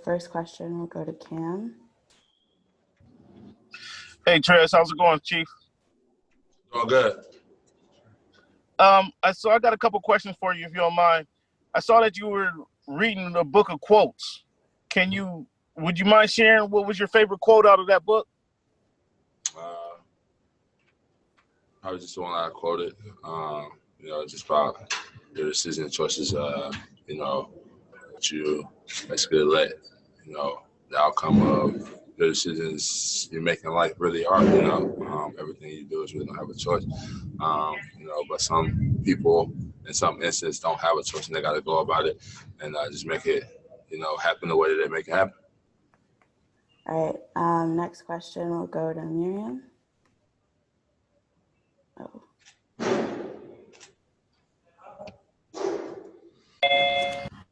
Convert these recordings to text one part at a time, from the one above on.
first question will go to Cam. Hey, Trez, how's it going, Chief? All good. So I got a couple questions for you, if you don't mind. I saw that you were reading a book of quotes. Would you mind sharing what was your favorite quote out of that book? Probably just the one I quoted. Just about your decision choices. That you basically let the outcome of the decisions you make in life really are. Everything you do is really don't have a choice. But some people in some instances don't have a choice and they got to go about it and just make it, happen the way that they make it happen. All right. Next question will go to Miriam. Oh.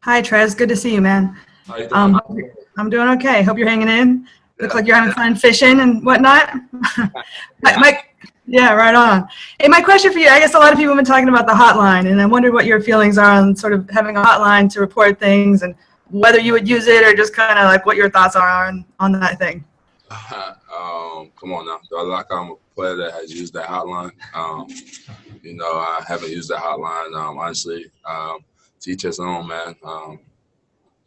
Hi, Trez. Good to see you, man. How you doing? I'm doing okay. Hope you're hanging in. Looks like you're having fun fishing and whatnot. Yeah, right on. Hey, my question for you, I guess a lot of people have been talking about the hotline, and I wondered what your feelings are on sort of having a hotline to report things and whether you would use it or just kind of like what your thoughts are on that thing. Come on now. Like I'm a player that has used that hotline. I haven't used that hotline, honestly. To each his own, man.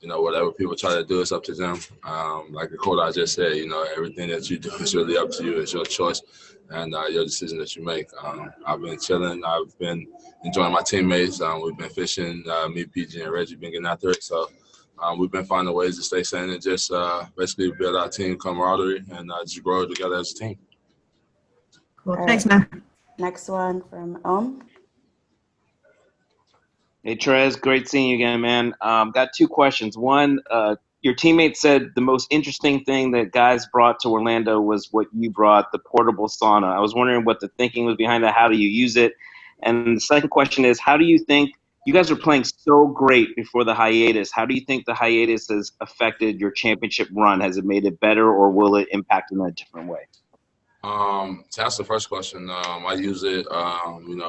Whatever people try to do, it's up to them. Like the quote I just said, everything that you do is really up to you. It's your choice and your decision that you make. I've been chilling. I've been enjoying my teammates. We've been fishing. Me, PG, and Reggie been getting after it. So we've been finding ways to stay sane and just basically build our team camaraderie and just grow together as a team. Cool. Thanks, man. Next one from Om. Hey, Trez, great seeing you again, man. Got two questions. One, your teammate said the most interesting thing that guys brought to Orlando was what you brought, the portable sauna. I was wondering what the thinking was behind that. How do you use it? And the second question is, how do you think you guys are playing so great before the hiatus? How do you think the hiatus has affected your championship run? Has it made it better, or will it impact in a different way? To answer the first question, I use it,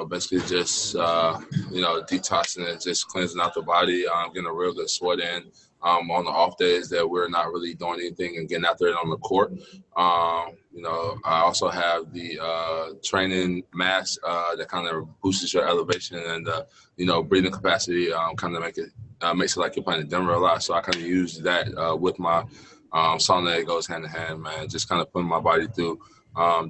basically just, detoxing and just cleansing out the body, getting a real good sweat in on the off days that we're not really doing anything and getting out there on the court. I also have the training mask that kind of boosts your elevation and, breathing capacity, kind of makes it like you're playing in Denver a lot. So I kind of use that with my sauna. It goes hand in hand, man, just kind of putting my body through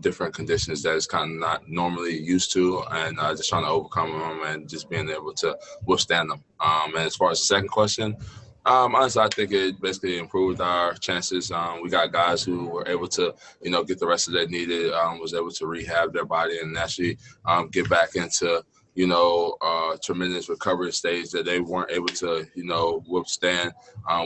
different conditions that it's kind of not normally used to, and just trying to overcome them and just being able to withstand them. And as far as the second question, honestly, I think it basically improved our chances. We got guys who were able to, get the rest that they needed, was able to rehab their body and actually get back into, tremendous recovery stage that they weren't able to, withstand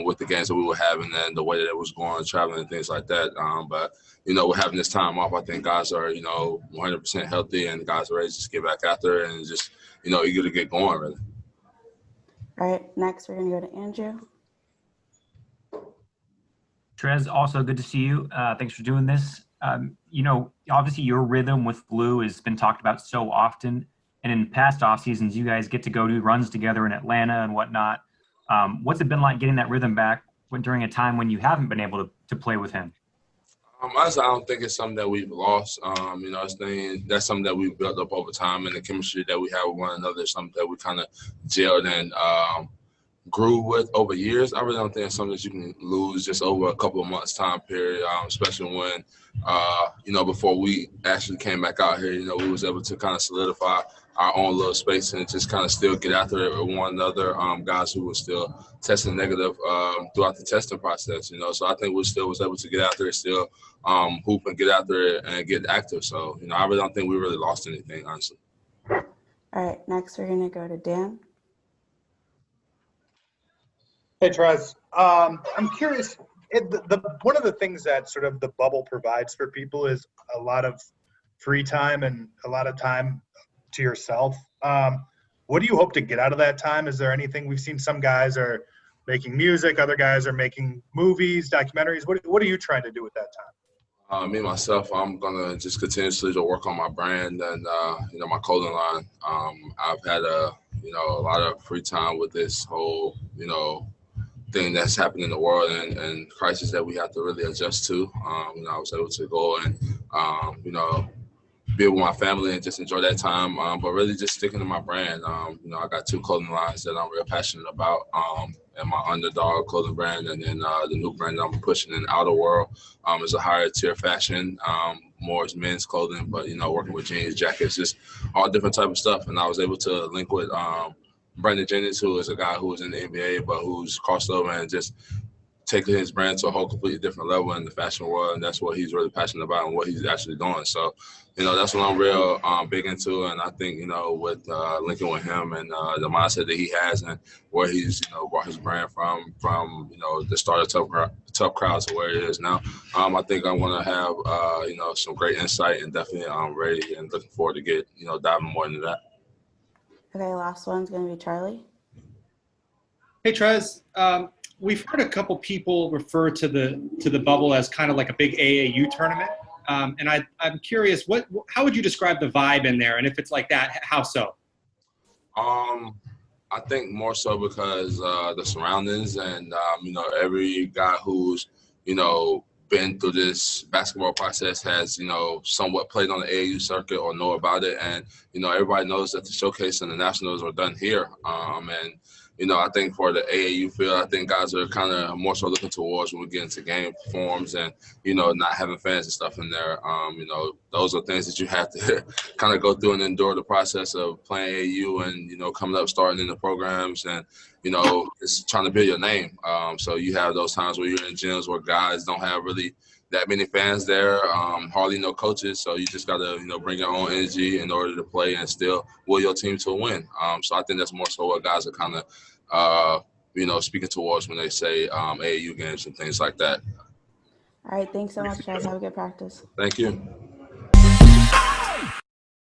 with the games that we were having and the way that it was going, traveling and things like that. But we're having this time off. I think guys are, 100% healthy and guys are ready to just get back after it and just, eager to get going, really. All right, next we're going to go to Andrew. Trez, also good to see you. Thanks for doing this. Obviously your rhythm with Blue has been talked about so often. And in past off seasons, you guys get to go do runs together in Atlanta and whatnot. What's it been like getting that rhythm back during a time when you haven't been able to play with him? Honestly, I don't think it's something that we've lost. That's something that we've built up over time, and the chemistry that we have with one another is something that we kind of gelled and grew with over years. I really don't think it's something that you can lose just over a couple of months time period, especially when, before we actually came back out here, we was able to kind of solidify our own little space and just kind of still get after it with one another. Guys who were still testing negative throughout the testing process, So I think we still was able to get after it, still hoop and get after it and get active. So, I really don't think we really lost anything, honestly. All right, next we're going to go to Dan. Hey, Trez. I'm curious. One of the things that sort of the bubble provides for people is a lot of free time and a lot of time to yourself. What do you hope to get out of that time? Is there anything? We've seen some guys are making music, other guys are making movies, documentaries. What are you trying to do with that time? Me, myself, I'm going to just continuously to work on my brand and, my clothing line. I've had a lot of free time with this whole, thing that's happening in the world and crisis that we have to really adjust to. You know, I was able to go and, you know, be with my family and just enjoy that time, but really just sticking to my brand. You know, I got 2 clothing lines that I'm real passionate about, and my Underdog clothing brand, and then the new brand that I'm pushing in the outer world is a higher tier fashion, more is men's clothing, but, you know, working with jeans, jackets, just all different type of stuff. And I was able to link with Brandon Jennings, who is a guy who was in the NBA, but who's crossed over and just taking his brand to a whole completely different level in the fashion world, and that's what he's really passionate about and what he's actually doing. So, you know, that's what I'm real big into, and I think, you know, with linking with him and the mindset that he has and where he's, you know, brought his brand from you know, the start of tough crowd to where it is now, I think I'm going to have, you know, some great insight, and definitely ready and looking forward to get, you know, diving more into that. Okay, last one's going to be Charlie. Hey, Trez. We've heard a couple people refer to the bubble as kind of like a big AAU tournament, and I'm curious, how would you describe the vibe in there? And if it's like that, how so? I think more so because the surroundings and you know, every guy who's, you know, been through this basketball process has, you know, somewhat played on the AAU circuit or know about it, and, you know, everybody knows that the showcase and the nationals are done here, and, you know, I think for the AAU field, I think guys are kind of more so looking towards when we get into game forms and, you know, not having fans and stuff in there. You know, those are things that you have to kind of go through and endure the process of playing AAU and, you know, coming up, starting in the programs and, you know, it's trying to build your name. So you have those times where you're in gyms where guys don't have really that many fans there, hardly no coaches. So you just got to, you know, bring your own energy in order to play and still will your team to a win. So I think that's more so what guys are kind of, you know, speaking towards when they say AAU games and things like that. All right, thanks so much, guys. Have a good practice. Thank you.